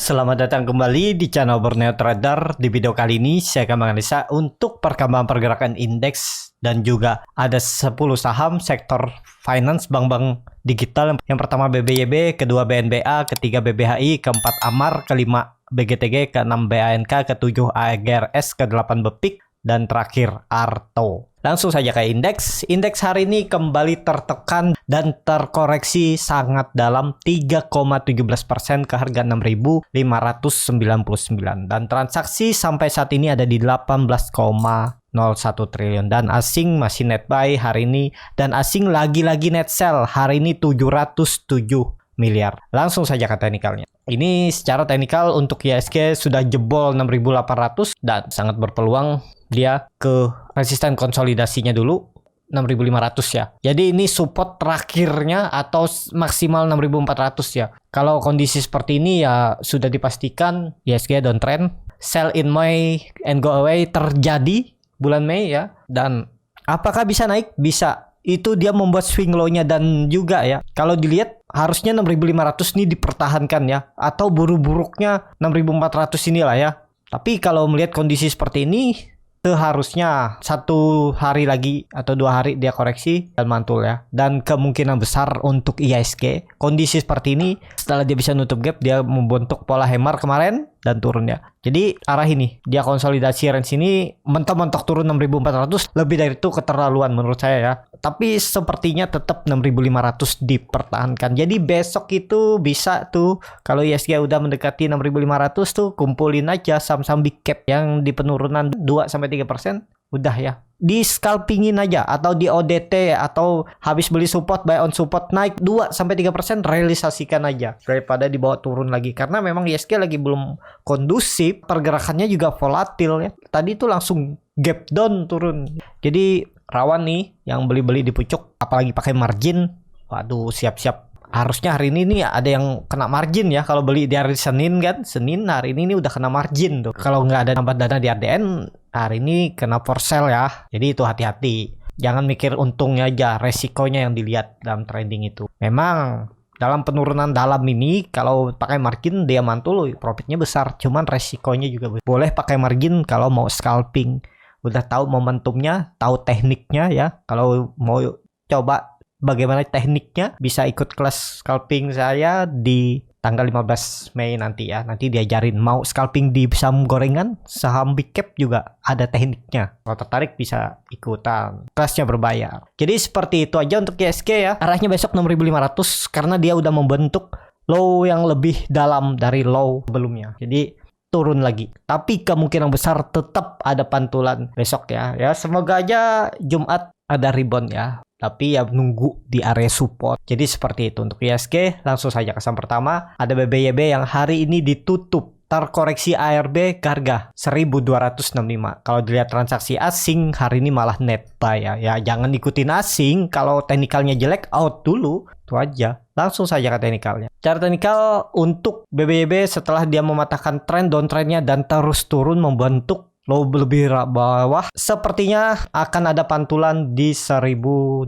Selamat datang kembali di channel Borneo Trader. Di video kali ini saya akan menganalisa untuk perkembangan pergerakan indeks dan juga ada 10 saham sektor finance bank-bank digital. Yang pertama BBYB, kedua BNBA, ketiga BBHI, keempat Amar, kelima BGTG, keenam BANK, ketujuh AGRS, ke-8 BEPIK, dan terakhir Arto. Langsung saja ke indeks. Indeks hari ini kembali tertekan dan terkoreksi sangat dalam 3,17% ke harga 6.599 dan transaksi sampai saat ini ada di 18,01 triliun dan asing masih net buy hari ini dan asing lagi-lagi net sell hari ini 707 miliar. Langsung saja ke teknikalnya. Ini secara teknikal untuk IHSG sudah jebol 6.800 dan sangat berpeluang dia ke resisten konsolidasinya dulu 6.500 ya. Jadi ini support terakhirnya atau maksimal 6.400 ya. Kalau kondisi seperti ini ya sudah dipastikan IHSG downtrend, sell in May and go away terjadi bulan Mei ya. Dan apakah bisa naik? Bisa. Itu dia membuat swing low-nya dan juga ya. Kalau dilihat harusnya 6.500 ini dipertahankan ya. Atau buruk-buruknya 6.400 inilah ya. Tapi kalau melihat kondisi seperti ini seharusnya 1 hari lagi atau 2 hari dia koreksi dan mantul ya. Dan kemungkinan besar untuk IHSG kondisi seperti ini setelah dia bisa nutup gap dia membentuk pola hammer kemarin dan turun ya. Jadi arah ini dia konsolidasi range ini mentok-mentok turun 6.400 lebih dari itu keterlaluan menurut saya ya. Tapi sepertinya tetap 6.500 dipertahankan. Jadi besok itu bisa tuh kalau IHSG udah mendekati 6.500 tuh kumpulin aja saham-saham big cap yang di penurunan 2-3%. Udah ya. Di scalpingin aja atau di ODT atau habis beli support buy on support naik 2-3% realisasikan aja daripada dibawa turun lagi karena memang IHSG lagi belum kondusif, pergerakannya juga volatil ya. Tadi itu langsung gap down turun. Jadi rawan nih yang beli-beli di pucuk apalagi pakai margin. Waduh, siap-siap. Harusnya hari ini nih ada yang kena margin ya kalau beli di hari Senin kan. Senin hari ini nih udah kena margin tuh. Kalau nggak ada nambah dana di RDN hari ini kena for sale ya. Jadi itu hati-hati. Jangan mikir untungnya aja, resikonya yang dilihat dalam trading itu. Memang dalam penurunan dalam ini kalau pakai margin dia mantul profitnya besar. Cuman resikonya juga besar. Boleh pakai margin kalau mau scalping. Udah tahu momentumnya, tahu tekniknya ya. Kalau mau coba bagaimana tekniknya bisa ikut kelas scalping saya di tanggal 15 Mei nanti ya. Nanti diajarin mau scalping di saham gorengan, saham big cap juga ada tekniknya. Kalau tertarik bisa ikutan. Kelasnya berbayar. Jadi seperti itu aja untuk IHSG ya. Arahnya besok 6.500 karena dia udah membentuk low yang lebih dalam dari low sebelumnya. Jadi turun lagi. Tapi kemungkinan besar tetap ada pantulan besok ya. Ya semoga aja Jumat ada rebound ya. Tapi ya nunggu di area support. Jadi seperti itu untuk IHSG. Langsung saja ke saham pertama. Ada BBYB yang hari ini ditutup terkoreksi ARB ke harga 1.265. Kalau dilihat transaksi asing hari ini malah net buy ya. Ya jangan ikutin asing. Kalau teknikalnya jelek out dulu. Itu aja. Langsung saja ke teknikalnya. Cara teknikal untuk BBYB setelah dia mematahkan tren downtrendnya dan terus turun membentuk low lebih bawah, sepertinya akan ada pantulan di 1.200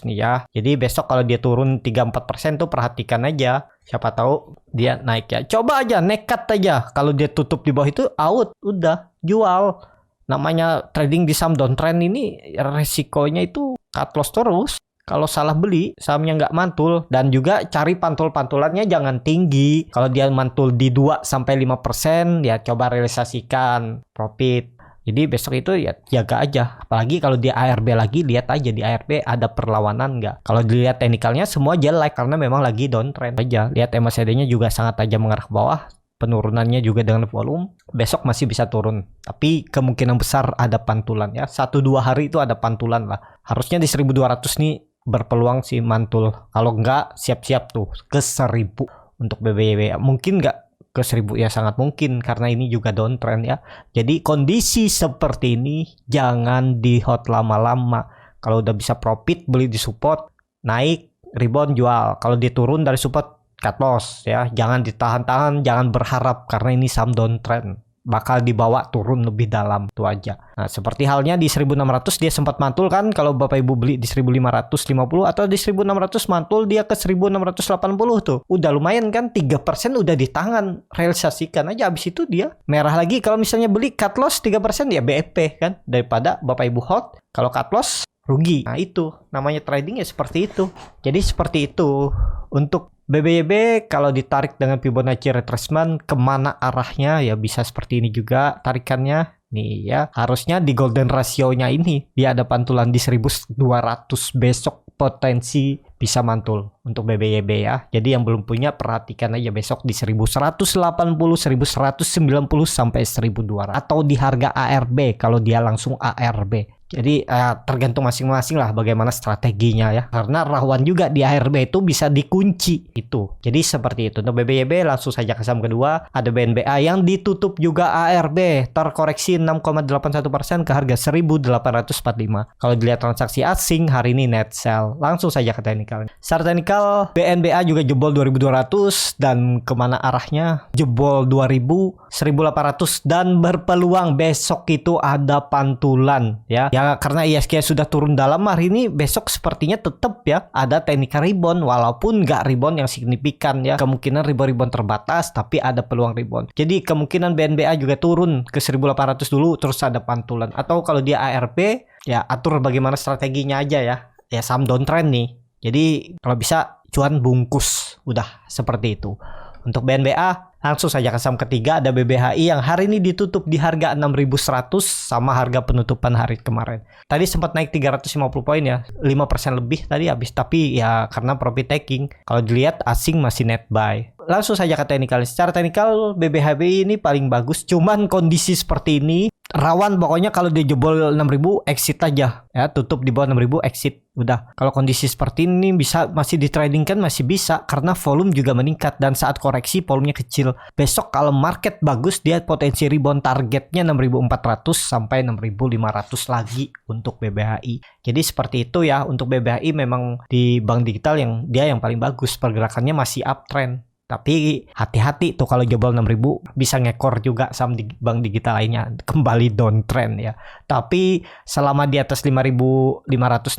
nih ya. Jadi besok kalau dia turun 3-4% tuh perhatikan aja. Siapa tahu dia naik ya. Coba aja nekat aja. Kalau dia tutup di bawah itu out, udah jual. Namanya trading di saham downtrend ini resikonya itu cut loss terus. Kalau salah beli, sahamnya nggak mantul. Dan juga cari pantul-pantulannya jangan tinggi. Kalau dia mantul di 2-5%, ya coba realisasikan profit. Jadi besok itu ya jaga aja. Apalagi kalau dia ARB lagi, lihat aja di ARB ada perlawanan nggak. Kalau dilihat teknikalnya semua jelek karena memang lagi downtrend aja. Lihat MACD-nya juga sangat tajam mengarah ke bawah. Penurunannya juga dengan volume. Besok masih bisa turun. Tapi kemungkinan besar ada pantulan ya. 1-2 hari itu ada pantulan lah. Harusnya di 1.200 nih berpeluang sih mantul. Kalau enggak siap-siap tuh ke 1.000 untuk BBYB. Mungkin enggak ke 1.000 ya sangat mungkin karena ini juga downtrend ya. Jadi kondisi seperti ini jangan di hold lama-lama. Kalau udah bisa profit beli di support, naik rebound jual. Kalau dia turun dari support cut loss ya. Jangan ditahan-tahan, jangan berharap karena ini saham downtrend. bakal dibawa turun lebih dalam, itu aja. Nah, seperti halnya di 1600 dia sempat mantul kan, kalau Bapak Ibu beli di 1550 atau di 1600 mantul dia ke 1680 tuh. Udah lumayan kan, 3% udah di tangan, realisasikan aja. Abis itu dia merah lagi. Kalau misalnya beli cut loss 3% ya BEP kan, daripada Bapak Ibu hold, kalau cut loss rugi. Nah, itu namanya trading ya seperti itu. Jadi seperti itu. Untuk BBYB kalau ditarik dengan Fibonacci retracement, kemana arahnya ya bisa seperti ini juga tarikannya. Nih ya, harusnya di golden ratio-nya ini dia ada pantulan di 1200, besok potensi bisa mantul untuk BBYB ya. Jadi yang belum punya perhatikan aja besok di 1180, 1190 sampai 1200 atau di harga ARB kalau dia langsung ARB. Jadi tergantung masing-masing lah bagaimana strateginya ya. Karena rawan juga di ARB itu bisa dikunci itu. Jadi seperti itu. Untuk BBYB langsung saja ke saham kedua. Ada BNBA yang ditutup juga ARB. Terkoreksi 6,81% ke harga 1845. Kalau dilihat transaksi asing hari ini net sell. Langsung saja ke teknikal. Secara teknikal BNBA juga jebol 2200 dan kemana arahnya? Jebol 2000, 1800 dan berpeluang besok itu ada pantulan ya. Ya karena ISG sudah turun dalam hari ini, besok sepertinya tetap ya ada technical rebound walaupun nggak rebound yang signifikan ya. Kemungkinan rebound terbatas tapi ada peluang rebound. Jadi kemungkinan BNBA juga turun ke 1800 dulu terus ada pantulan. Atau kalau dia ARB ya atur bagaimana strateginya aja ya. Ya saham downtrend nih. Jadi kalau bisa cuan bungkus. Udah seperti itu. Untuk BNBA langsung saja ke saham ketiga ada BBHI yang hari ini ditutup di harga 6.100 sama harga penutupan hari kemarin. Tadi sempat naik 350 poin ya, 5% lebih tadi habis, tapi ya karena profit taking. Kalau dilihat asing masih net buy. Langsung saja ke teknikal. Secara teknikal BBHI ini paling bagus, cuman kondisi seperti ini rawan pokoknya kalau dia jebol 6.000 exit aja ya, tutup di bawah 6.000 exit. Udah, kalau kondisi seperti ini bisa masih di trading kan masih bisa karena volume juga meningkat dan saat koreksi volumenya kecil. Besok kalau market bagus dia potensi rebound targetnya 6.400 sampai 6.500 lagi untuk BBHI. Jadi seperti itu ya untuk BBHI, memang di bank digital yang dia yang paling bagus, pergerakannya masih uptrend. Tapi hati-hati tuh kalau jebol 6.000 bisa ngekor juga saham di bank digital lainnya kembali downtrend ya. Tapi selama di atas 5.500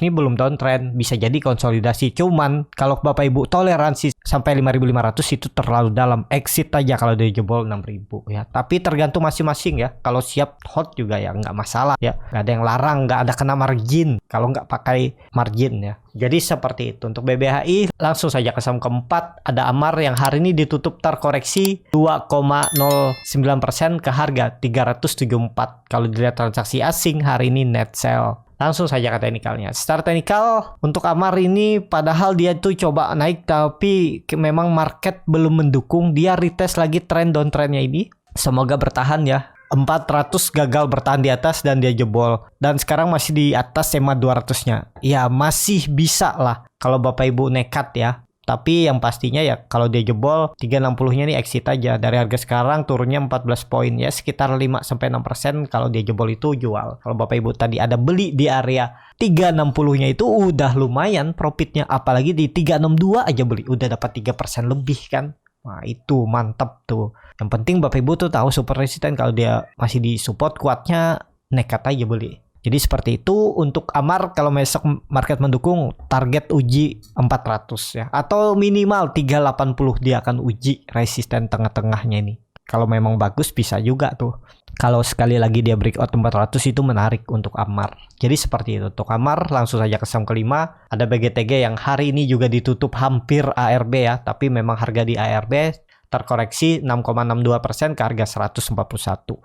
nih belum downtrend, bisa jadi konsolidasi. Cuman kalau Bapak Ibu toleransi sampai 5.500 itu terlalu dalam, exit aja kalau dia jebol 6.000 ya. Tapi tergantung masing-masing ya. Kalau siap hold juga ya nggak masalah ya. Nggak ada yang larang, nggak ada kena margin kalau nggak pakai margin ya. Jadi seperti itu untuk BBHI. Langsung saja ke saham keempat ada Amar yang hari ini ditutup terkoreksi 2,09% ke harga 374. Kalau dilihat transaksi asing hari ini net sell. Langsung saja ke teknikalnya. Secara teknikal untuk Amar ini padahal dia tuh coba naik tapi memang market belum mendukung. Dia retest lagi trend downtrendnya ini. Semoga bertahan ya. 400 gagal bertahan di atas dan dia jebol. Dan sekarang masih di atas EMA 200-nya. Ya masih bisa lah kalau Bapak Ibu nekat ya. Tapi yang pastinya ya kalau dia jebol 360-nya nih exit aja. Dari harga sekarang turunnya 14 poin ya, sekitar 5-6%. Kalau dia jebol itu jual. Kalau Bapak Ibu tadi ada beli di area 360-nya itu udah lumayan profitnya. Apalagi di 362 aja beli udah dapat 3% lebih kan. Nah itu mantap tuh. Yang penting Bapak Ibu tuh tahu super resisten, kalau dia masih di support kuatnya nekat aja beli. Jadi seperti itu untuk Amar. Kalau besok market mendukung target uji 400 ya, atau minimal 380 dia akan uji resisten tengah-tengahnya ini. Kalau memang bagus bisa juga tuh. Kalau sekali lagi dia breakout 400 itu menarik untuk Amar. Jadi seperti itu untuk Amar. Langsung saja ke saham kelima ada BGTG yang hari ini juga ditutup hampir ARB ya, tapi memang harga di ARB terkoreksi 6,62% ke harga 141.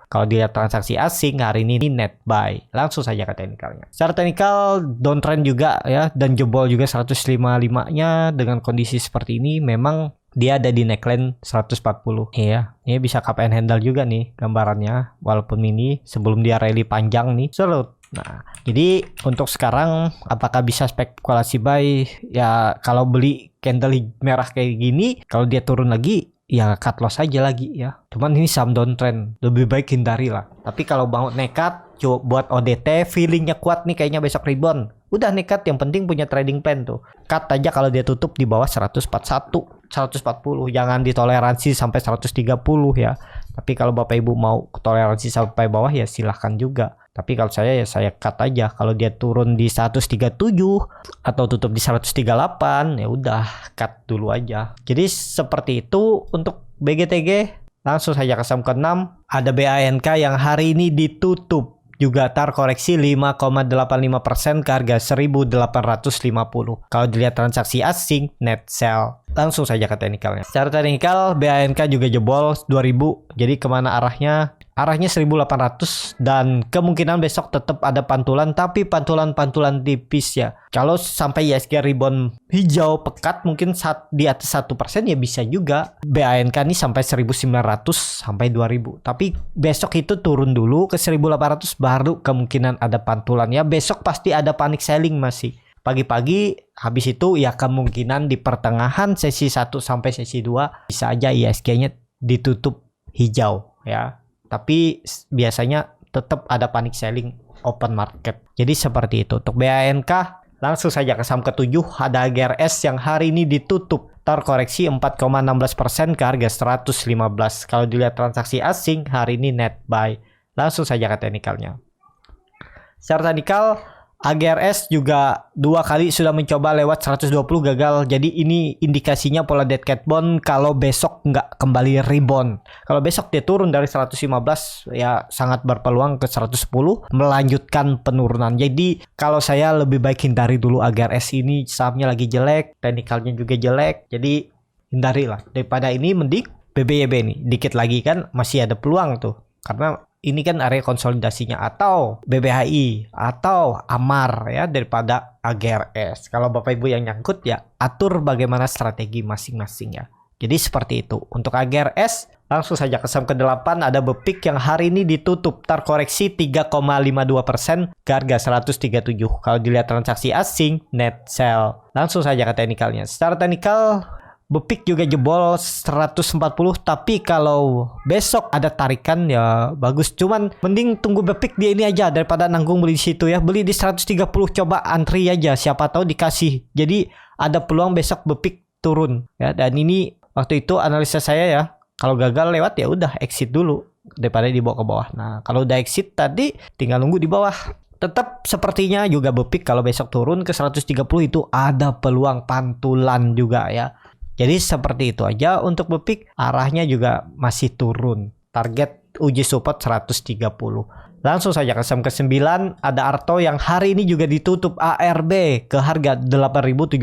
Kalau dilihat transaksi asing hari ini net buy. Langsung saja ke teknikalnya. Secara teknikal downtrend juga ya, dan jebol juga 155-nya dengan kondisi seperti ini. Memang dia ada di neckline 140. Iya, ini bisa cup and handle juga nih gambarannya, walaupun mini sebelum dia rally panjang nih. Salut. Nah, jadi untuk sekarang apakah bisa spekulasi buy? Ya kalau beli candle merah kayak gini, kalau dia turun lagi ya cut loss aja lagi ya. Cuman ini saham downtrend, lebih baik hindari lah. Tapi kalau bangun nekat coba buat ODT, feelingnya kuat nih kayaknya besok rebound, udah nekat, yang penting punya trading plan tuh. Cut aja kalau dia tutup di bawah 141, 140, jangan ditoleransi sampai 130 ya. Tapi kalau Bapak Ibu mau toleransi sampai bawah ya silahkan juga. Tapi kalau saya ya saya cut aja. Kalau dia turun di 137 atau tutup di 138 ya udah cut dulu aja. Jadi seperti itu untuk BGTG. Langsung saja ke saham ke-6. Ada BANK yang hari ini ditutup juga terkoreksi 5,85% ke harga 1.850. Kalau dilihat transaksi asing net sell. Langsung saja ke teknikalnya. Secara teknikal BANK juga jebol 2000. Jadi kemana arahnya? Arahnya 1800 dan kemungkinan besok tetap ada pantulan, tapi pantulan-pantulan tipis ya. Kalau sampai ISG rebound hijau pekat mungkin di atas 1% ya bisa juga. BANK ini sampai 1900 sampai 2000. Tapi besok itu turun dulu ke 1800 baru kemungkinan ada pantulan ya. Besok pasti ada panic selling masih. Pagi-pagi habis itu ya kemungkinan di pertengahan sesi 1 sampai sesi 2 bisa aja ISG-nya ditutup hijau ya. Tapi biasanya tetap ada panic selling open market. Jadi seperti itu. Untuk BANK langsung saja ke saham ke-7 ada GRS yang hari ini ditutup terkoreksi 4,16% ke harga 115. Kalau dilihat transaksi asing hari ini net buy. Langsung saja ke teknikalnya. Secara teknikal AGRS juga 2 kali sudah mencoba lewat 120 gagal. Jadi ini indikasinya pola dead cat bond kalau besok nggak kembali rebound. Kalau besok dia turun dari 115 ya sangat berpeluang ke 110 melanjutkan penurunan. Jadi kalau saya lebih baik hindari dulu AGRS ini, sahamnya lagi jelek, teknikalnya juga jelek. Jadi hindarilah. Daripada ini mending BBYB nih. Dikit lagi kan masih ada peluang tuh. Karena ini kan area konsolidasinya, atau BBHI atau Amar ya daripada AGRS. Kalau Bapak Ibu yang nyangkut ya atur bagaimana strategi masing-masing ya. Jadi seperti itu. Untuk AGRS langsung saja ke saham ke-8 ada BEPIK yang hari ini ditutup terkoreksi 3,52% ke harga 137. Kalau dilihat transaksi asing net sell. Langsung saja ke teknikalnya. Secara teknikal BEPIK juga jebol 140, tapi kalau besok ada tarikan ya bagus. Cuman mending tunggu BEPIK dia ini aja daripada nanggung beli di situ ya. Beli di 130, coba antri aja, siapa tahu dikasih. Jadi ada peluang besok BEPIK turun ya. Dan ini waktu itu analisa saya ya, kalau gagal lewat ya udah exit dulu daripada dibawa ke bawah. Nah, kalau udah exit tadi tinggal nunggu di bawah. Tetap sepertinya juga BEPIK kalau besok turun ke 130 itu ada peluang pantulan juga ya. Jadi seperti itu aja untuk BEPIK, arahnya juga masih turun. Target uji support 130. Langsung saja ke saham ke-9 ada Arto yang hari ini juga ditutup ARB ke harga 8.750.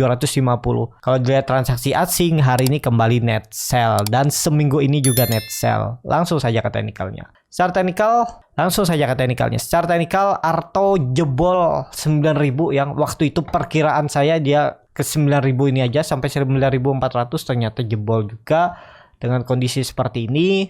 Kalau dilihat transaksi asing hari ini kembali net sell dan seminggu ini juga net sell. Langsung saja ke teknikalnya. Secara teknikalnya. Secara teknikal Arto jebol 9.000 yang waktu itu perkiraan saya dia ke 9.000 ini aja sampai 9.400 ternyata jebol juga. Dengan kondisi seperti ini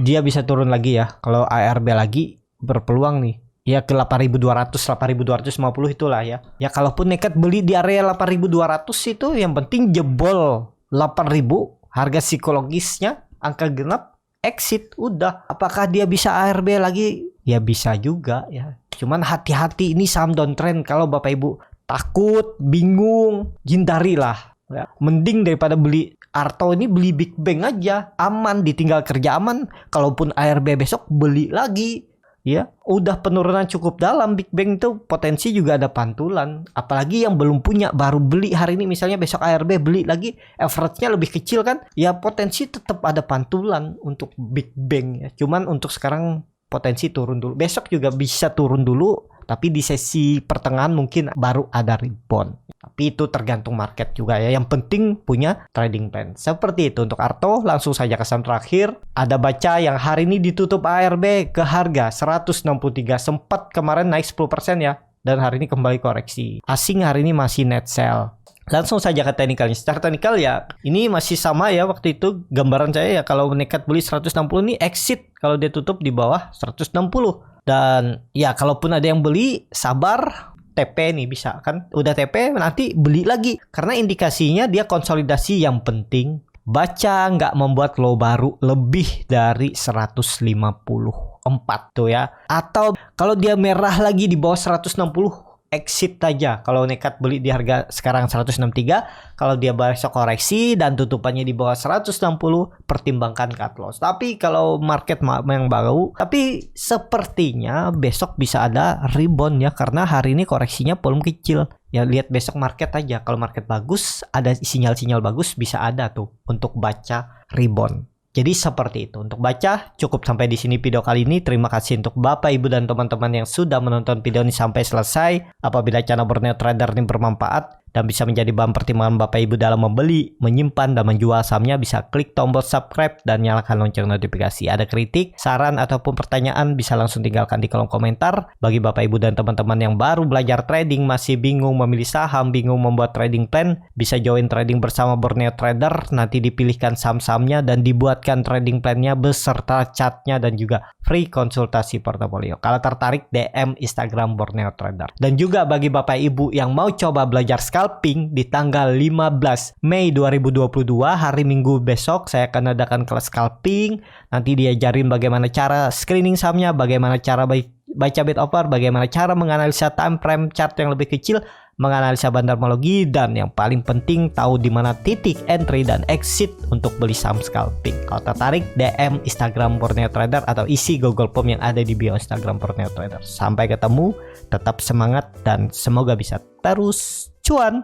dia bisa turun lagi ya. Kalau ARB lagi berpeluang nih ya ke 8.200 8.250 itulah ya. Ya kalaupun nekat beli di area 8.200 itu yang penting jebol 8.000 harga psikologisnya angka genap exit udah. Apakah dia bisa ARB lagi? Ya bisa juga ya. Cuman hati-hati ini saham downtrend. Kalau Bapak Ibu takut, bingung, hindarilah ya. Mending daripada beli Arto ini beli Big Bang aja, aman, ditinggal kerja aman. Kalaupun ARB besok beli lagi ya, udah penurunan cukup dalam. Big Bang itu potensi juga ada pantulan. Apalagi yang belum punya baru beli hari ini, misalnya besok ARB beli lagi, average-nya lebih kecil kan, ya potensi tetap ada pantulan untuk Big Bang ya. Cuman untuk sekarang potensi turun dulu. Besok juga bisa turun dulu, tapi di sesi pertengahan mungkin baru ada rebound. Tapi itu tergantung market juga ya. Yang penting punya trading plan. Seperti itu untuk Arto. Langsung saja ke saham terakhir. Ada Baca yang hari ini ditutup ARB ke harga 163. Sempat kemarin naik 10% ya. Dan hari ini kembali koreksi. Asing hari ini masih net sell. Langsung saja ke teknikalnya. Secara teknikal ya ini masih sama ya. Waktu itu gambaran saya ya, kalau nekat beli 160 ini exit kalau dia tutup di bawah 160. Dan ya kalaupun ada yang beli sabar, TP nih bisa kan, udah TP nanti beli lagi karena indikasinya dia konsolidasi. Yang penting Baca nggak membuat low baru lebih dari 154 tuh ya. Atau kalau dia merah lagi di bawah 160 exit aja. Kalau nekat beli di harga sekarang 163, kalau dia besok koreksi dan tutupannya di bawah 160, pertimbangkan cut loss. Tapi kalau market yang baru, tapi sepertinya besok bisa ada rebound ya, karena hari ini koreksinya volume kecil. Ya lihat besok market aja. Kalau market bagus, ada sinyal-sinyal bagus, bisa ada tuh untuk baca rebound. Jadi seperti itu. Untuk baca cukup sampai di sini video kali ini. Terima kasih untuk Bapak, Ibu, dan teman-teman yang sudah menonton video ini sampai selesai. Apabila channel Borneo Trader ini bermanfaat dan bisa menjadi bahan pertimbangan Bapak Ibu dalam membeli, menyimpan, dan menjual sahamnya, bisa klik tombol subscribe dan nyalakan lonceng notifikasi. Ada kritik, saran, ataupun pertanyaan bisa langsung tinggalkan di kolom komentar. Bagi Bapak Ibu dan teman-teman yang baru belajar trading, masih bingung memilih saham, bingung membuat trading plan, bisa join trading bersama Borneo Trader. Nanti dipilihkan saham-sahamnya dan dibuatkan trading plan-nya beserta chartnya dan juga free konsultasi portofolio. Kalau tertarik, DM Instagram Borneo Trader. Dan juga bagi Bapak Ibu yang mau coba belajar scalping, di tanggal 15 Mei 2022, hari Minggu besok, saya akan adakan kelas scalping. Nanti diajarin bagaimana cara screening sahamnya, bagaimana cara baca bid offer, bagaimana cara menganalisa time frame chart yang lebih kecil, menganalisa bandarmologi, dan yang paling penting tahu di mana titik entry dan exit untuk beli saham scalping. Kalau tertarik, DM Instagram Borneo Trader atau isi Google Form yang ada di bio Instagram Borneo Trader. Sampai ketemu, tetap semangat dan semoga bisa terus cuan.